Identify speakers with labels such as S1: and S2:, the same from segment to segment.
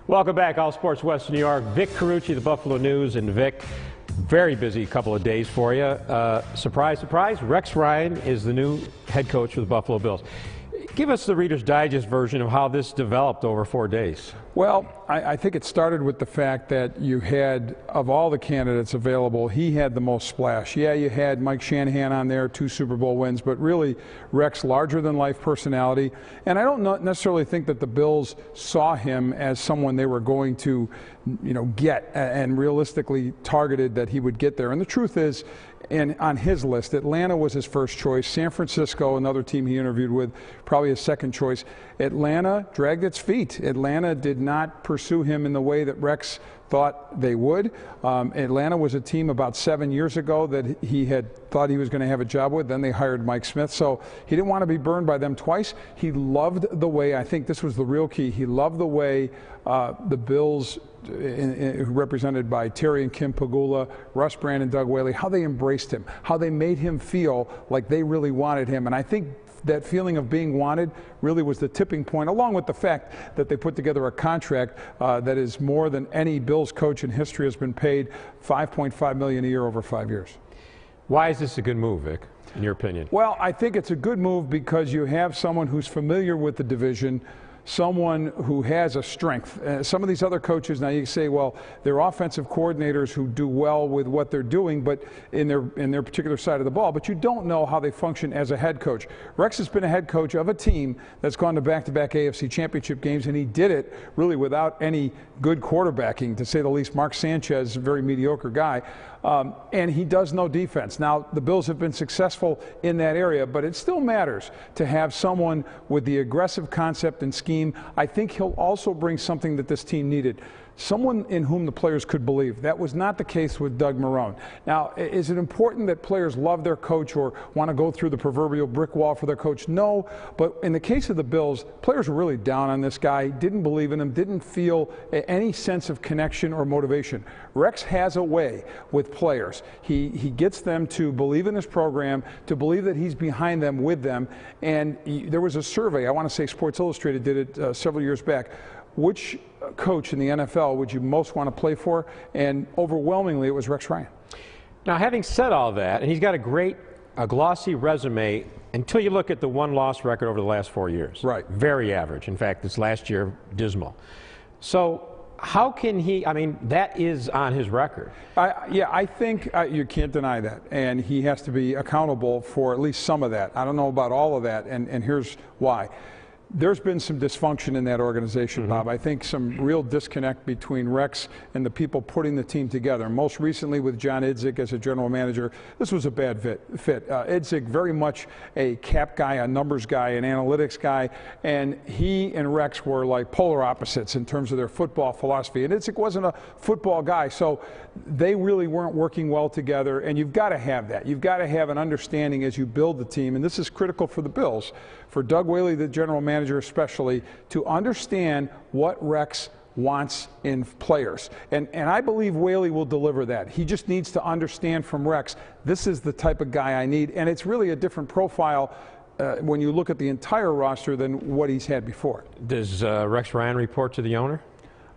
S1: Welcome back, All Sports West New York. Vic Carucci, the Buffalo News, and Vic, very busy couple of days for you. Surprise, surprise, Rex Ryan is the new head coach for the Buffalo Bills. Give us the Reader's Digest version of how this developed over 4 days.
S2: Well, I think it started with the fact that you had, of all the candidates available, he had the most splash. Yeah, you had Mike Shanahan on there, 2 Super Bowl wins, but really Rex, larger-than-life personality. And I don't necessarily think that the Bills saw him as someone they were going to, get and realistically targeted that he would get there. And the truth is, on his list, Atlanta was his first choice. San Francisco, another team he interviewed with, probably his second choice. Atlanta dragged its feet. Atlanta did not pursue him in the way that Rex thought they would. Atlanta was a team about 7 years ago that he had thought he was going to have a job with. Then they hired Mike Smith. So he didn't want to be burned by them twice. He loved the way, I think this was the real key, he loved the way the Bills, represented by Terry and Kim Pegula, Russ Brand and Doug Whaley, how they embraced him, how they made him feel like they really wanted him. And I think that feeling of being wanted really was the tipping point, along with the fact that they put together a contract that is more than any Bills coach in history has been paid, $5.5 million a year over 5 years.
S1: Why is this a good move, Vic, in your opinion?
S2: Well, I think it's a good move because you have someone who's familiar with the division, someone who has a strength. Some of these other coaches, now you say, well, they're offensive coordinators who do well with what they're doing, but in their particular side of the ball, but you don't know how they function as a head coach. Rex has been a head coach of a team that's gone to back-to-back AFC championship games, and he did it really without any good quarterbacking, to say the least. Mark Sanchez, a very mediocre guy, and he does know defense. Now, the Bills have been successful in that area, but it still matters to have someone with the aggressive concept and scheme. I think he'll also bring something that this team needed. Someone in whom the players could believe. That was not the case with Doug Marrone. Now, is it important that players love their coach or want to go through the proverbial brick wall for their coach? No, but in the case of the Bills, players were really down on this guy, didn't believe in him, didn't feel any sense of connection or motivation. Rex has a way with players. He gets them to believe in his program, to believe that he's behind them, with them. And there was a survey, I want to say Sports Illustrated did it several years back. Which coach in the NFL would you most want to play for? And overwhelmingly, it was Rex Ryan.
S1: Now, having said all that, and he's got a glossy resume until you look at the one-loss record over the last 4 years.
S2: Right.
S1: Very average. In fact, this last year, dismal. So how can he, I mean, that is on his record.
S2: Yeah, I think you can't deny that. And he has to be accountable for at least some of that. I don't know about all of that, and here's why. There's been some dysfunction in that organization, Bob. I think some real disconnect between Rex and the people putting the team together. Most recently with John Idzik as a general manager, this was a bad fit. Idzik, very much a cap guy, a numbers guy, an analytics guy, and he and Rex were like polar opposites in terms of their football philosophy. And Idzik wasn't a football guy, so they really weren't working well together, and you've got to have that. You've got to have an understanding as you build the team, and this is critical for the Bills, for Doug Whaley, the general manager especially, to understand what Rex wants in players. And I believe Whaley will deliver that. He just needs to understand from Rex, this is the type of guy I need, and it's really a different profile when you look at the entire roster than what he's had before.
S1: Does Rex Ryan report to the owner?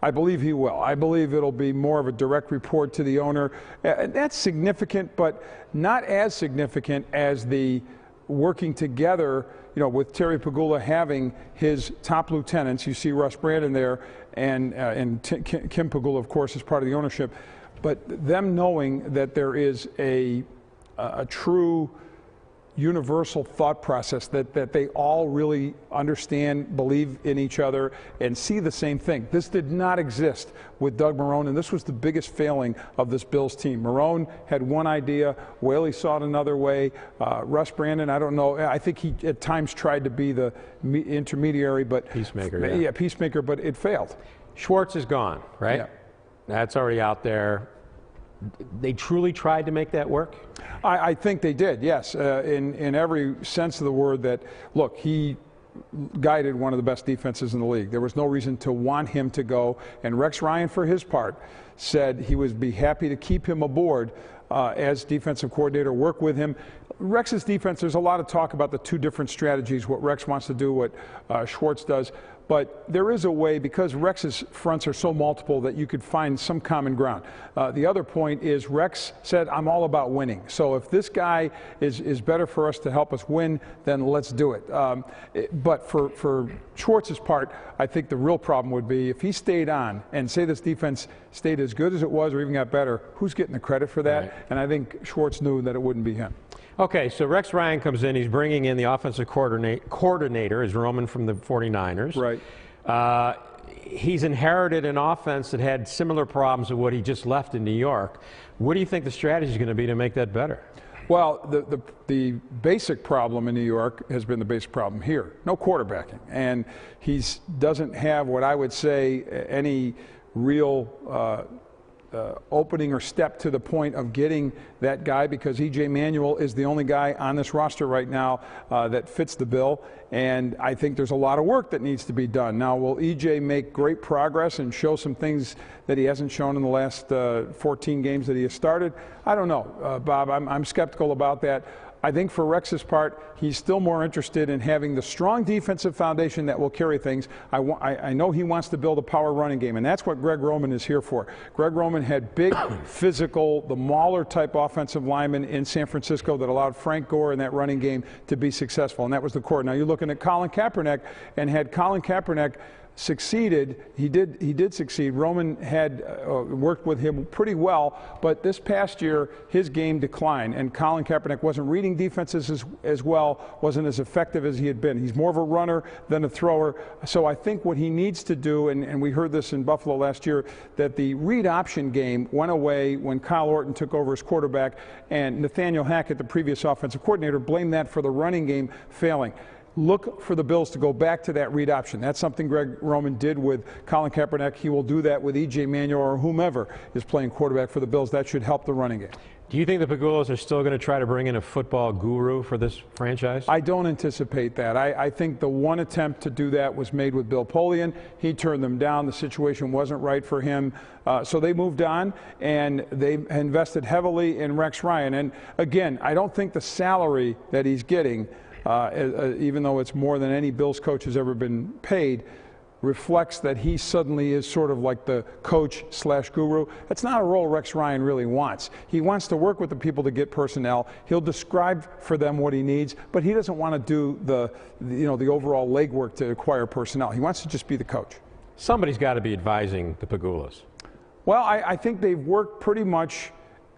S2: I believe he will. I believe it'll be more of a direct report to the owner. That's significant, but not as significant as the working together, with Terry Pegula having his top lieutenants. You see Russ Brandon there, and Kim Pegula, of course, is part of the ownership. But them knowing that there is a true universal thought process, that they all really understand, believe in each other, and see the same thing. This did not exist with Doug Marrone, and this was the biggest failing of this Bills team. Marrone had one idea, Whaley saw it another way. Russ Brandon, I don't know, I think he at times tried to be the intermediary, but
S1: peacemaker,
S2: yeah, peacemaker, but it failed.
S1: Schwartz is gone, right?
S2: Yeah.
S1: That's already out there. They truly tried to make that work?
S2: I think they did, yes, in every sense of the word. That, look, he guided one of the best defenses in the league. There was no reason to want him to go, and Rex Ryan, for his part, said he would be happy to keep him aboard as defensive coordinator, work with him. Rex's defense, there's a lot of talk about the two different strategies, what Rex wants to do, what Schwartz does. but there is a way, because Rex's fronts are so multiple, that you could find some common ground. The other point is Rex said, I'm all about winning. So if this guy is better for us to help us win, then let's do it. But for Schwartz's part, I think the real problem would be if he stayed on and say this defense stayed as good as it was or even got better, who's getting the credit for that? Right. And I think Schwartz knew that it wouldn't be him.
S1: Okay, so Rex Ryan comes in. He's bringing in the offensive coordinator, is Roman from the 49ers.
S2: Right.
S1: He's inherited an offense that had similar problems to what he just left in New York. What do you think the strategy is going to be to make that better?
S2: Well, the basic problem in New York has been the basic problem here. No quarterbacking. And he doesn't have what I would say any real opening or step to the point of getting that guy, because E.J. Manuel is the only guy on this roster right now that fits the bill, and I think there's a lot of work that needs to be done. Now, will E.J. make great progress and show some things that he hasn't shown in the last 14 games that he has started? I don't know, Bob. I'm skeptical about that. I think for Rex's part, he's still more interested in having the strong defensive foundation that will carry things. I know he wants to build a power running game, and that's what Greg Roman is here for. Greg Roman had big, physical, the Mauler-type offensive linemen in San Francisco that allowed Frank Gore in that running game to be successful, and that was the core. Now you're looking at Colin Kaepernick, and had Colin Kaepernick succeeded, he did succeed. Roman had worked with him pretty well, but this past year his game declined, and Colin Kaepernick wasn't reading defenses as well, wasn't as effective as he had been. He's more of a runner than a thrower. So I think what he needs to do, and we heard this in Buffalo last year, that the read option game went away when Kyle Orton took over as quarterback, and Nathaniel Hackett, the previous offensive coordinator, blamed that for the running game failing. Look for the Bills to go back to that read option. That's something Greg Roman did with Colin Kaepernick. He will do that with E.J. Manuel or whomever is playing quarterback for the Bills. That should help the running game.
S1: Do you think the Pagulas are still going to try to bring in a football guru for this franchise?
S2: I don't anticipate that. I think the one attempt to do that was made with Bill Polian. He turned them down. The situation wasn't right for him. So they moved on, and they invested heavily in Rex Ryan. And again, I don't think the salary that he's getting, even though it's more than any Bills coach has ever been paid, reflects that he suddenly is sort of like the coach/guru. That's not a role Rex Ryan really wants. He wants to work with the people to get personnel. He'll describe for them what he needs, but he doesn't want to do the overall legwork to acquire personnel. He wants to just be the coach.
S1: Somebody's got to be advising the Pagulas.
S2: Well, I think they've worked pretty much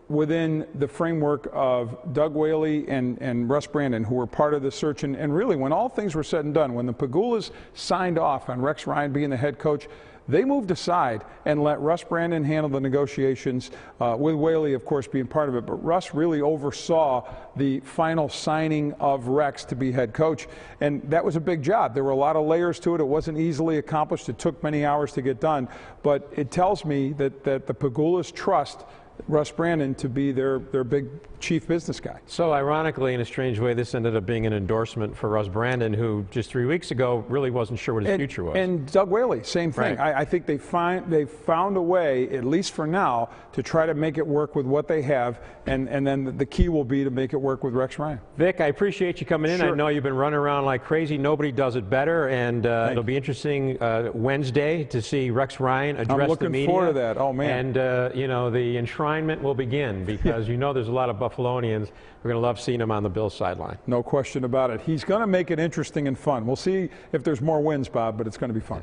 S2: within the framework of Doug Whaley and Russ Brandon, who were part of the search. And really, when all things were said and done, when the Pagulas signed off on Rex Ryan being the head coach, they moved aside and let Russ Brandon handle the negotiations, with Whaley, of course, being part of it. But Russ really oversaw the final signing of Rex to be head coach, and that was a big job. There were a lot of layers to it. It wasn't easily accomplished. It took many hours to get done. But it tells me that the Pagulas trust Russ Brandon to be their big chief business guy.
S1: So ironically, in a strange way, this ended up being an endorsement for Russ Brandon, who just 3 weeks ago really wasn't sure what his future was.
S2: And Doug Whaley, same thing.
S1: Right.
S2: I think they found a way, at least for now, to try to make it work with what they have, and then the key will be to make it work with Rex Ryan.
S1: Vic, I appreciate you coming in.
S2: Sure.
S1: I know you've been running around like crazy. Nobody does it better, and it'll be interesting Wednesday to see Rex Ryan address the media.
S2: I'm looking forward to that. Oh, man.
S1: And, the enshrinement will begin, because there's a lot of Buffalonians who are going to love seeing him on the Bills sideline.
S2: No question about it. He's going to make it interesting and fun. We'll see if there's more wins, Bob, but it's going to be fun.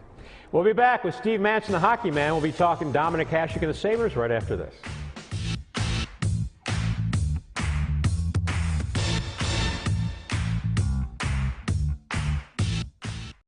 S1: We'll be back with Steve Manson, the hockey man. We'll be talking Dominic Hasek and the Sabres right after this.